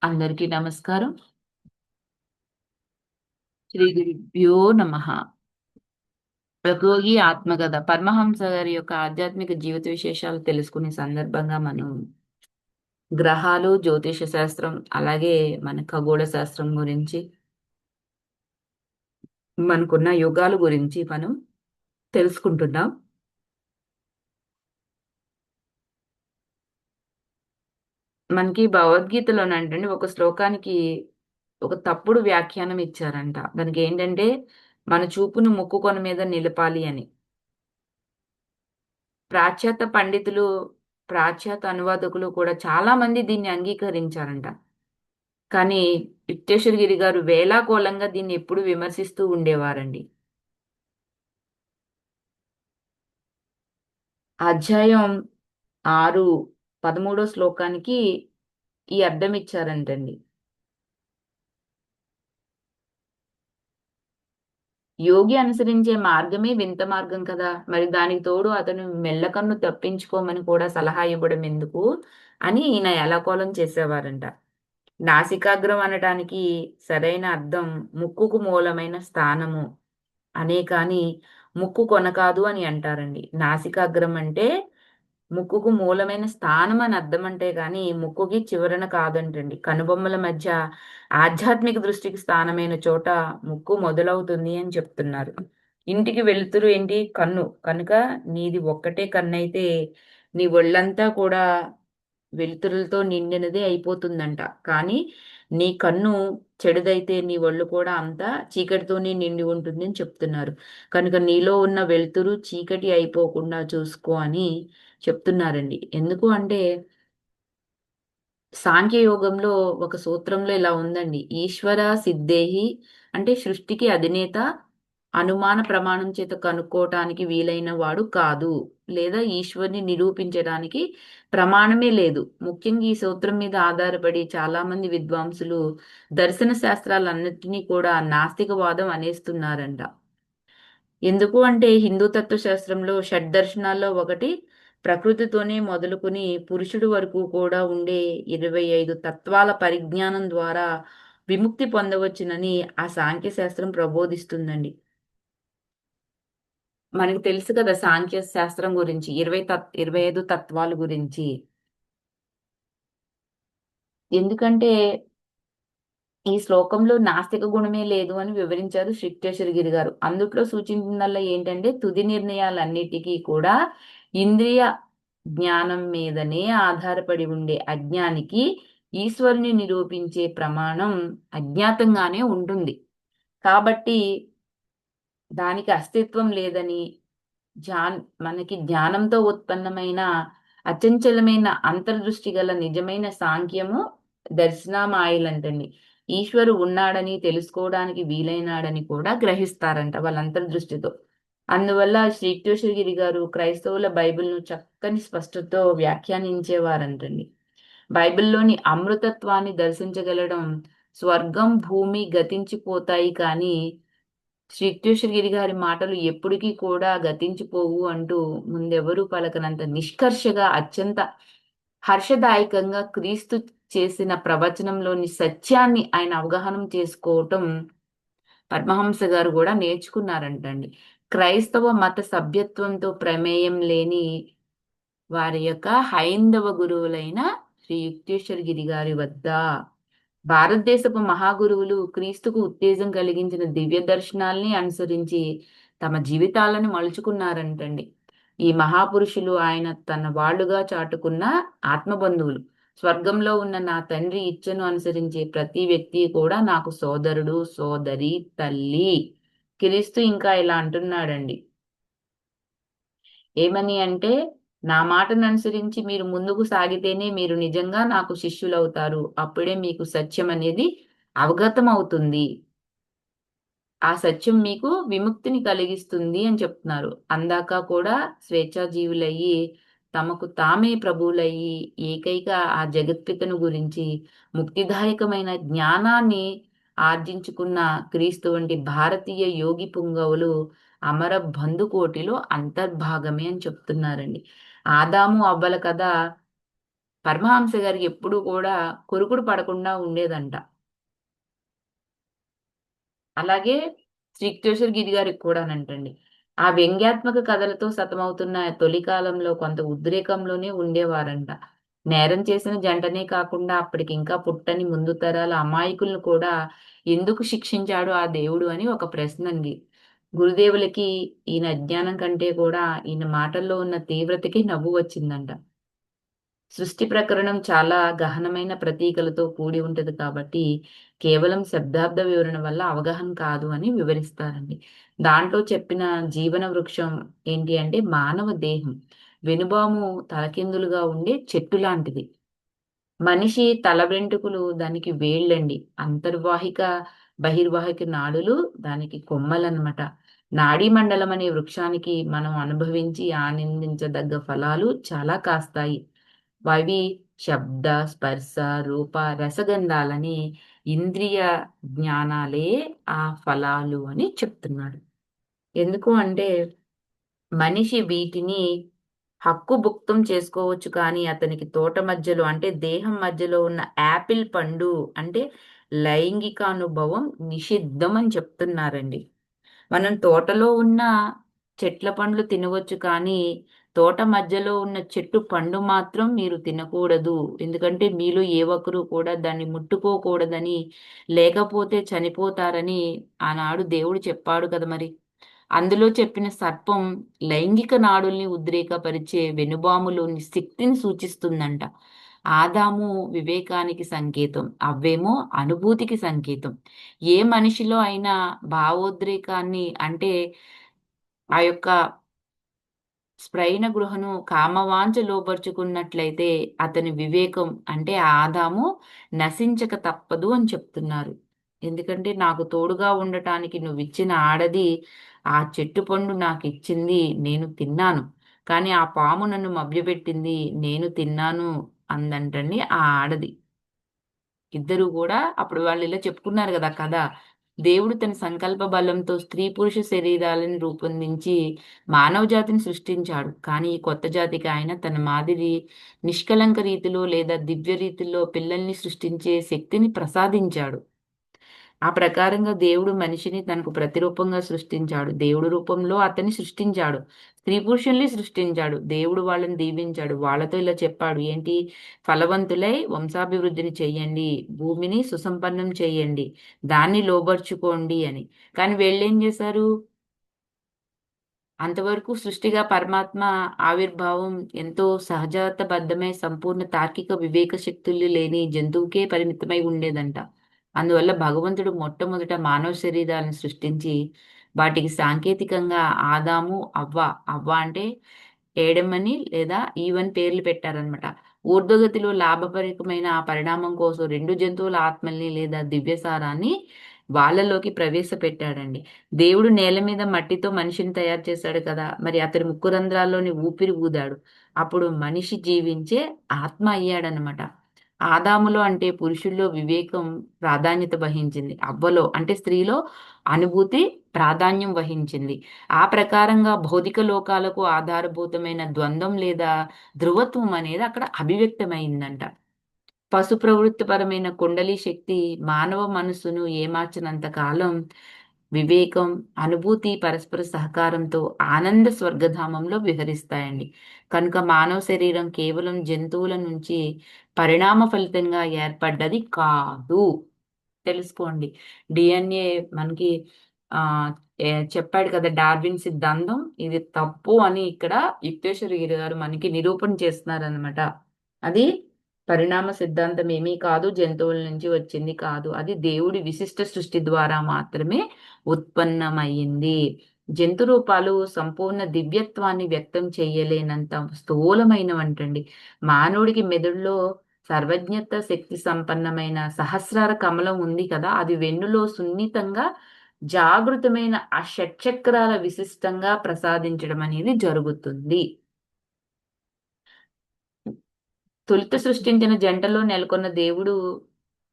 అందరికీ నమస్కారం. శ్రీ గురుభ్యో నమః. ప్రయోగి ఆత్మకథ పరమహంస గారి యొక్క ఆధ్యాత్మిక జీవిత విశేషాలు తెలుసుకునే సందర్భంగా మనం గ్రహాలు, జ్యోతిష శాస్త్రం, అలాగే మన ఖగోళ శాస్త్రం గురించి, మనకున్న యుగాల గురించి మనం తెలుసుకుంటున్నాం. మనకి భగవద్గీతలోనంటండి ఒక శ్లోకానికి ఒక తప్పుడు వ్యాఖ్యానం ఇచ్చారంట. దానికి ఏంటంటే మన చూపును ముక్కు కొన మీద నిలపాలి అని. పాశ్చాత్య పండితులు, పాశ్చాత్య అనువాదకులు కూడా చాలా మంది దీన్ని అంగీకరించారంట. కానీ యుక్తేశ్వర గిరి గారు వేళాకోళంగా దీన్ని ఎప్పుడు విమర్శిస్తూ ఉండేవారండి. అధ్యాయం 6 13 శ్లోకానికి ఈ అర్థం ఇచ్చారంటండి. యోగి అనుసరించే మార్గమే వింత మార్గం కదా! మరి దానికి తోడు అతను మెల్లకన్ను తప్పించుకోమని కూడా సలహా ఇవ్వడం ఎందుకు అని ఈయన ఎలాకోలం చేసేవారంట. నాసికాగ్రం అనటానికి సరైన అర్థం ముక్కుకు మూలమైన స్థానము అనే కానీ ముక్కు కొన కాదు అని అంటారండి. నాసికాగ్రం అంటే ముక్కుకు మూలమైన స్థానం అని అర్థం అంటే గాని ముక్కుకి చివరన కాదంటండి. కనుబొమ్మల మధ్య ఆధ్యాత్మిక దృష్టికి స్థానమైన చోట ముక్కు మొదలవుతుంది అని చెప్తున్నారు. ఇంటికి వెలుతురు ఏంటి? కన్ను. కనుక నీది ఒక్కటే కన్నైతే నీ ఒళ్ళంతా కూడా వెలుతురులతో నిండినదే అయిపోతుందంట. కానీ నీ కన్ను చెడుదైతే నీ ఒళ్ళు కూడా అంతా చీకటితోనే నిండి ఉంటుంది అని చెప్తున్నారు. కనుక నీలో ఉన్న వెలుతురు చీకటి అయిపోకుండా చూసుకో అని చెప్తున్నారండి. ఎందుకు అంటే సాంఖ్యయోగంలో ఒక సూత్రంలో ఇలా ఉందండి. ఈశ్వర సిద్ధేహి అంటే సృష్టికి అధినేత అనుమాన ప్రమాణం చేత కనుక్కోవటానికి వీలైన వాడు కాదు. లేదా ఈశ్వరుని నిరూపించడానికి ప్రమాణమే లేదు. ముఖ్యంగా ఈ సూత్రం మీద ఆధారపడి చాలా మంది విద్వాంసులు దర్శన శాస్త్రాలన్నిటినీ కూడా నాస్తికవాదం అనేస్తున్నారంట. ఎందుకు అంటే హిందూ తత్వశాస్త్రంలో షడ్దర్శనాల్లో ఒకటి ప్రకృతితోనే మొదలుకొని పురుషుడు వరకు కూడా ఉండే 25 తత్వాల పరిజ్ఞానం ద్వారా విముక్తి పొందవచ్చునని ఆ సాంఖ్య శాస్త్రం ప్రబోధిస్తుందండి. మనకు తెలుసు కదా సాంఖ్య శాస్త్రం గురించి 25 తత్వాల గురించి. ఎందుకంటే ఈ శ్లోకంలో నాస్తిక గుణమే లేదు అని వివరించారు శ్రీక్టేశ్వరగిరి గారు. అందుట్లో సూచించిందల్లా ఏంటంటే తుది నిర్ణయాలన్నిటికీ కూడా ఇంద్రియ జ్ఞానం మీదనే ఆధారపడి ఉండే అజ్ఞానికి ఈశ్వరుని నిరూపించే ప్రమాణం అజ్ఞాతంగానే ఉంటుంది. కాబట్టి దానికి అస్తిత్వం లేదని జాన్ మనకి జ్ఞానంతో ఉత్పన్నమైన అచంచలమైన అంతర్దృష్టి గల నిజమైన సాంఖ్యము దర్శనమాయలంటండి. ఈశ్వరు ఉన్నాడని తెలుసుకోవడానికి వీలైనాడని కూడా గ్రహిస్తారంట వాళ్ళ అంతర్దృష్టితో. అందువల్ల శ్రీకృష్ణగిరి గారు క్రైస్తవుల బైబిల్ను చక్కని స్పష్టతతో వ్యాఖ్యానించేవారంటండి. బైబిల్లోని అమృతత్వాన్ని దర్శించగలడం స్వర్గం భూమి గతించిపోతాయి కానీ శ్రీకృష్ణగిరి గారి మాటలు ఎప్పటికీ కూడా గతించిపోవు అంటూ ముందెవరూ పలకనంత నిష్కర్షగా అత్యంత హర్షదాయకంగా క్రీస్తు చేసిన ప్రవచనంలోని సత్యాన్ని ఆయన అవగాహన చేసుకోవటం పరమహంస గారు కూడా నేర్చుకున్నారంటండి. క్రైస్తవ మత సభ్యత్వంతో ప్రమేయం లేని వారి యొక్క హైందవ గురువులైన శ్రీ యుక్తేశ్వర గిరి గారి వద్ద భారతదేశపు మహాగురువులు క్రీస్తుకు ఉత్తేజం కలిగించిన దివ్య దర్శనాల్ని అనుసరించి తమ జీవితాలను మలుచుకున్నారంటండి. ఈ మహాపురుషులు ఆయన తన వాళ్ళుగా చాటుకున్న ఆత్మబంధువులు. స్వర్గంలో ఉన్న నా తండ్రి ఇచ్చను అనుసరించే ప్రతి వ్యక్తి కూడా నాకు సోదరుడు, సోదరి, తల్లి. క్రీస్తు ఇంకా ఇలా అంటున్నాడండి. ఏమని అంటే నా మాటను అనుసరించి మీరు ముందుకు సాగితేనే మీరు నిజంగా నాకు శిష్యులవుతారు. అప్పుడే మీకు సత్యం అనేది అవగతం అవుతుంది. ఆ సత్యం మీకు విముక్తిని కలిగిస్తుంది అని చెప్తున్నారు. అందాక కూడా స్వేచ్ఛాజీవులయ్యి, తమకు తామే ప్రభువులయ్యి, ఏకైక ఆ జగత్పితను గురించి ముక్తిదాయకమైన జ్ఞానాన్ని ఆర్జించుకున్న క్రీస్తు వంటి భారతీయ యోగి పుంగవులు అమర బంధుకోటిలో అంతర్భాగమే అని చెప్తున్నారండి. ఆదాము అవ్వల కథ పరమహంస గారికి ఎప్పుడూ కూడా కొరుకుడు పడకుండా ఉండేదంట. అలాగే శ్రీకేశవ గిరి గారికి కూడానంటండి. ఆ వ్యంగ్యాత్మక కథలతో సతమవుతున్న తొలి కాలంలో కొంత ఉద్రేకంలోనే ఉండేవారంట. నేరం చేసిన జంటనే కాకుండా అప్పటికింకా పుట్టని ముందు తరాల అమాయకులను కూడా ఎందుకు శిక్షించాడు ఆ దేవుడు అని ఒక ప్రశ్నండి. గురుదేవులకి ఈయన అజ్ఞానం కంటే కూడా ఈయన మాటల్లో ఉన్న తీవ్రతకి నవ్వు వచ్చిందంట. సృష్టి ప్రకరణం చాలా గహనమైన ప్రతీకలతో కూడి ఉంటది కాబట్టి, కేవలం శబ్దార్థ వివరణ వల్ల అవగాహన కాదు అని వివరిస్తారండి. దాంట్లో చెప్పిన జీవన వృక్షం ఏంటి అంటే మానవ దేహం. వెనుబాము తలకిందులుగా ఉండే చెట్టు లాంటిది. మనిషి తల వెంట్రుకలు దానికి వేళ్ళండి. అంతర్వాహిక, బహిర్వాహిక నాడులు దానికి కొమ్మలనమాట. నాడీ మండలం అనే వృక్షానికి మనం అనుభవించి ఆనందించదగ్గ ఫలాలు చాలా కాస్తాయి. అవి శబ్ద, స్పర్శ, రూప, రసగంధాలని ఇంద్రియ జ్ఞానాలే ఆ ఫలాలు అని చెప్తున్నాడు. ఎందుకు అంటే మనిషి వీటిని హక్కుభుక్తం చేసుకోవచ్చు కానీ అతనికి తోట మధ్యలో అంటే దేహం మధ్యలో ఉన్న యాపిల్ పండు అంటే లైంగిక అనుభవం నిషిద్ధం అని చెప్తున్నారండి. మనం తోటలో ఉన్న చెట్ల పండ్లు తినవచ్చు కానీ తోట మధ్యలో ఉన్న చెట్టు పండు మాత్రం మీరు తినకూడదు. ఎందుకంటే మీలో ఏ ఒక్కరు కూడా దాన్ని ముట్టుకోకూడదని, లేకపోతే చనిపోతారని ఆనాడు దేవుడు చెప్పాడు కదా మరి. అందులో చెప్పిన సర్పం లైంగిక నాడుల్ని ఉద్రేకపరిచే వెనుబాములోని శక్తిని సూచిస్తుందంట. ఆదాము వివేకానికి సంకేతం, అవ్వేమో అనుభూతికి సంకేతం. ఏ మనిషిలో అయినా భావోద్రేకాన్ని అంటే ఆ యొక్క స్ప్రైన గృహను కామవాంఛ లోబరుచుకున్నట్లయితే అతని వివేకం అంటే ఆదాము నశించక తప్పదు అని చెప్తున్నారు. ఎందుకంటే నాకు తోడుగా ఉండటానికి నువ్విచ్చిన ఆడది ఆ చెట్టు పండు నాకిచ్చింది, నేను తిన్నాను. కానీ ఆ పాము నన్ను మభ్యపెట్టింది, నేను తిన్నాను అందంటండి ఆ ఆడది. ఇద్దరు కూడా అప్పుడు వాళ్ళు ఇలా చెప్పుకున్నారు కదా కథ. దేవుడు తన సంకల్ప బలంతో స్త్రీ పురుష శరీరాలను రూపొందించి మానవ జాతిని సృష్టించాడు. కానీ ఈ కొత్త జాతికి ఆయన తన మాదిరి నిష్కలంక రీతిలో లేదా దివ్య రీతిలో పిల్లల్ని సృష్టించే శక్తిని ప్రసాదించాడు. ఆ ప్రకారంగా దేవుడు మనిషిని తనకు ప్రతిరూపంగా సృష్టించాడు. దేవుడు రూపంలో అతన్ని సృష్టించాడు. స్త్రీ పురుషుల్ని సృష్టించాడు. దేవుడు వాళ్ళని దీవించాడు. వాళ్ళతో ఇలా చెప్పాడు. ఏంటి? ఫలవంతులై వంశాభివృద్ధిని చెయ్యండి. భూమిని సుసంపన్నం చేయండి. దాన్ని లోబర్చుకోండి అని. కానీ వీళ్ళేం చేశారు? అంతవరకు సృష్టిగా పరమాత్మ ఆవిర్భావం ఎంతో సహజాతబద్ధమై సంపూర్ణ తార్కిక వివేక శక్తులు లేని జంతువుకే పరిమితమై ఉండేదంట. అందువల్ల భగవంతుడు మొట్టమొదట మానవ శరీరాలను సృష్టించి వాటికి సాంకేతికంగా ఆదాము, అవ్వ, అవ్వ అంటే ఏడమని లేదా ఈవని పేర్లు పెట్టారనమాట. ఊర్ధ్వగతిలో లాభపరికమైన ఆ పరిణామం కోసం రెండు జంతువుల ఆత్మల్ని లేదా దివ్యసారాన్ని వాళ్ళలోకి ప్రవేశపెట్టాడండి. దేవుడు నేల మీద మట్టితో మనిషిని తయారు చేశాడు కదా! మరి అతని ముక్కు రంధ్రాల్లోని ఊపిరి ఊదాడు. అప్పుడు మనిషి జీవించే ఆత్మ అయ్యాడనమాట. ఆదాములో అంటే పురుషుల్లో వివేకం ప్రాధాన్యత వహించింది. అవ్వలో అంటే స్త్రీలో అనుభూతి ప్రాధాన్యం వహించింది. ఆ ప్రకారంగా భౌతిక లోకాలకు ఆధారభూతమైన ద్వంద్వం లేదా ధృవత్వం అనేది అక్కడ అభివ్యక్తమైందంట. పశు ప్రవృత్తిపరమైన కుండలి శక్తి మానవ మనస్సును ఏమార్చినంత కాలం వివేకం, అనుభూతి పరస్పర సహకారంతో ఆనంద స్వర్గధామంలో విహరిస్తాయండి. కనుక మానవ శరీరం కేవలం జంతువుల నుంచి పరిణామ ఫలితంగా ఏర్పడ్డది కాదు. తెలుసుకోండి. డిఎన్ఏ మనకి ఆహ్, చెప్పాడు కదా! డార్విన్ సిద్ధాంతం. ఇది తప్పు అని ఇక్కడ యుక్తేశ్వరగిరి గారు మనకి నిరూపణ చేస్తున్నారనమాట. అది పరిణామ సిద్ధాంతం ఏమీ కాదు. జంతువుల నుంచి వచ్చింది కాదు. అది దేవుడి విశిష్ట సృష్టి ద్వారా మాత్రమే ఉత్పన్నమయింది. జంతు రూపాలు సంపూర్ణ దివ్యత్వాన్ని వ్యక్తం చేయలేనంత స్థూలమైనవంటండి. మానవుడికి మెదడులో సర్వజ్ఞత శక్తి సంపన్నమైన సహస్రార కమలం ఉంది కదా! అది వెన్నులో సున్నితంగా జాగృతమైన ఆ షట్చక్రాల విశిష్టంగా ప్రసాదించడం అనేది జరుగుతుంది. తొలుత సృష్టించిన జంటలో నెలకొన్న దేవుడు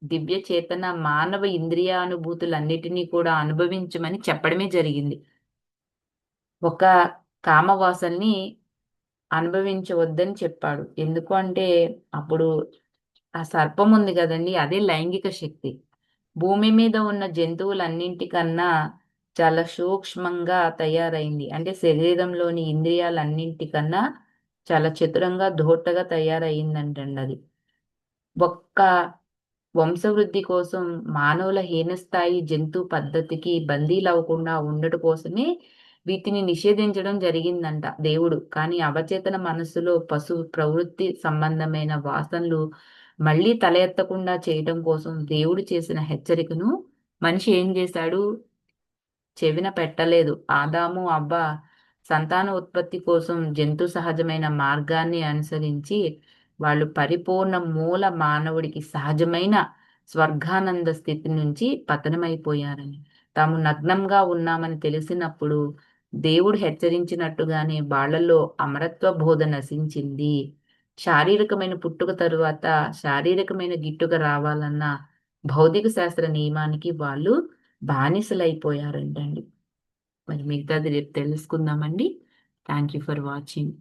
దివ్య చేతన మానవ ఇంద్రియానుభూతులన్నిటినీ కూడా అనుభవించమని చెప్పడమే జరిగింది. ఒక కామవాసల్ని అనుభవించవద్దని చెప్పాడు. ఎందుకు అంటే అప్పుడు ఆ సర్పం ఉంది గదండీ! అదే లైంగిక శక్తి. భూమి మీద ఉన్న జంతువులన్నింటికన్నా చాలా సూక్ష్మంగా తయారైంది. అంటే శరీరంలోని ఇంద్రియాలన్నింటికన్నా చాలా చతురంగా, ధూర్తగా తయారయిందంటండి అది. ఒక్క వంశవృద్ధి కోసం మానవుల హీనస్థాయి జంతు పద్ధతికి బందీలవ్వకుండా ఉండట కోసమే వీటిని నిషేధించడం జరిగిందంట దేవుడు. కానీ అవచేతన మనస్సులో పశు ప్రవృత్తి సంబంధమైన వాసనలు మళ్ళీ తల ఎత్తకుండా చేయటం కోసం దేవుడు చేసిన హెచ్చరికను మనిషి ఏం చేశాడు? చెవిన పెట్టలేదు. ఆదాము, అవ్వ సంతాన ఉత్పత్తి కోసం జంతు సహజమైన మార్గాన్ని అనుసరించి వాళ్ళు పరిపూర్ణ మూల మానవుడికి సహజమైన స్వర్గానంద స్థితి నుంచి పతనమైపోయారని. తాము నగ్నంగా ఉన్నామని తెలిసినప్పుడు దేవుడు హెచ్చరించినట్టుగానే వాళ్ళలో అమరత్వ బోధ నశించింది. శారీరకమైన పుట్టుక తరువాత శారీరకమైన గిట్టుక రావాలన్న భౌతిక శాస్త్ర నియమానికి వాళ్ళు బానిసలైపోయారంటండి. మరి మిగతాది రేపు తెలుసుకుందామండి. Thank you for watching.